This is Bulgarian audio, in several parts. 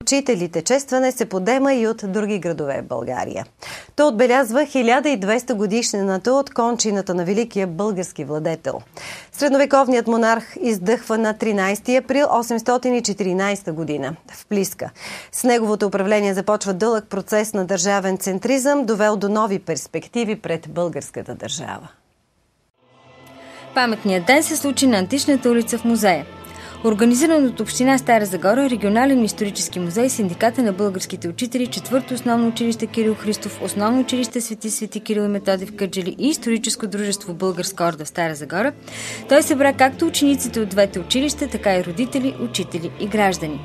Учителите честване се подема и от други градове в България. То отбелязва 1200 годишнината от кончината на великия български владетел. Средновековният монарх издъхва на 13 април 814 година в Плиска. С неговото управление започва дълъг процес на държавен центризъм, довел до нови перспективи пред българската държава. Паметният ден се случи на Античната улица в музея. Организиран от община Стара Загора, регионален исторически музей, синдиката на българските учители, 4-то основно училище Кирил Христов, основно училище Свети Кирил и Методий в Кърджали и историческо дружество Българска орда в Стара Загора, той събра както учениците от двете училища, така и родители, учители и граждани.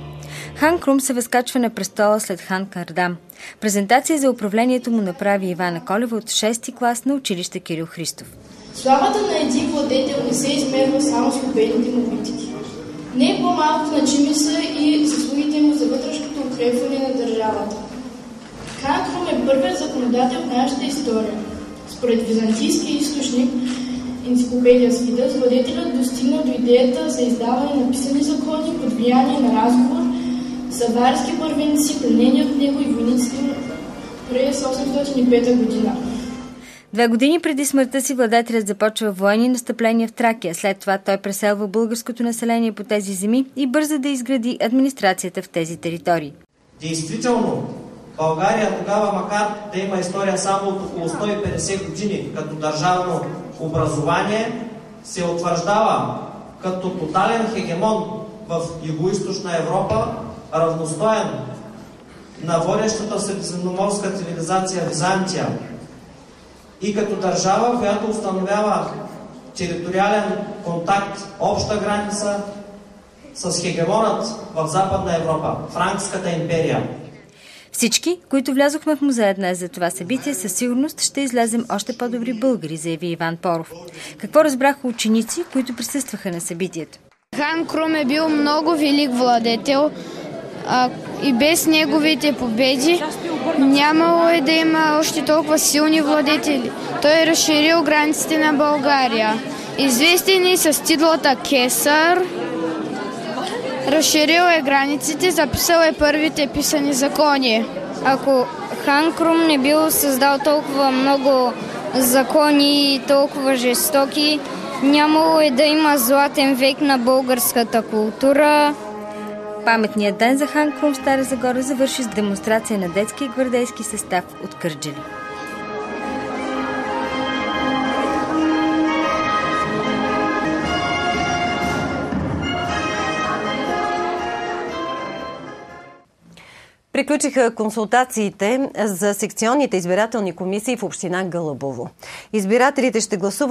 Хан Крум се възкачва на престола след хан Кардам. Презентация за управлението му направи Ивана Колева от 6-ти клас на училище Кирил Христов. Славата на един владетел не се измерва само с победните му битки. Не по-малко значими са и заслугите му за вътрешното укрепване на държавата. Хан Крум е първият законодател в нашата история. Според византийския източник енциклопедия Свидас, владетелят достигна до идеята за издаване на писани закони под влияние на разговор с аварски първенци, пленени от него и войниците през 805 година. 2 години преди смъртта си владетелят започва военни настъпления в Тракия. След това той преселва българското население по тези земи и бърза да изгради администрацията в тези територии. Действително, България тогава, макар да има история само от около 150 години като държавно образование, се утвърждава като тотален хегемон в Югоизточна Европа, равностоен на водещата средиземноморска цивилизация Византия и като държава, която установява териториален контакт, обща граница с хегемонът в Западна Европа, Франкската империя. Всички, които влязохме в музея днес за това събитие, със сигурност ще излезем още по-добри българи, заяви Иван Поров. Какво разбраха ученици, които присъстваха на събитието? Хан Крум е бил много велик владетел и без неговите победи нямало е да има още толкова силни владетели. Той е разширил границите на България. Известен е с титлата Кесар. Разширил е границите, записал е първите писани закони. Ако Хан Крум не бил създал толкова много закони и толкова жестоки, нямало е да има златен век на българската култура. Паметният ден за Хан Крум в Стара Загора завърши с демонстрация на детски и гвардейски състав от Кърджали. Приключиха консултациите за секционните избирателни комисии в община Гълъбово. Избирателите ще гласуват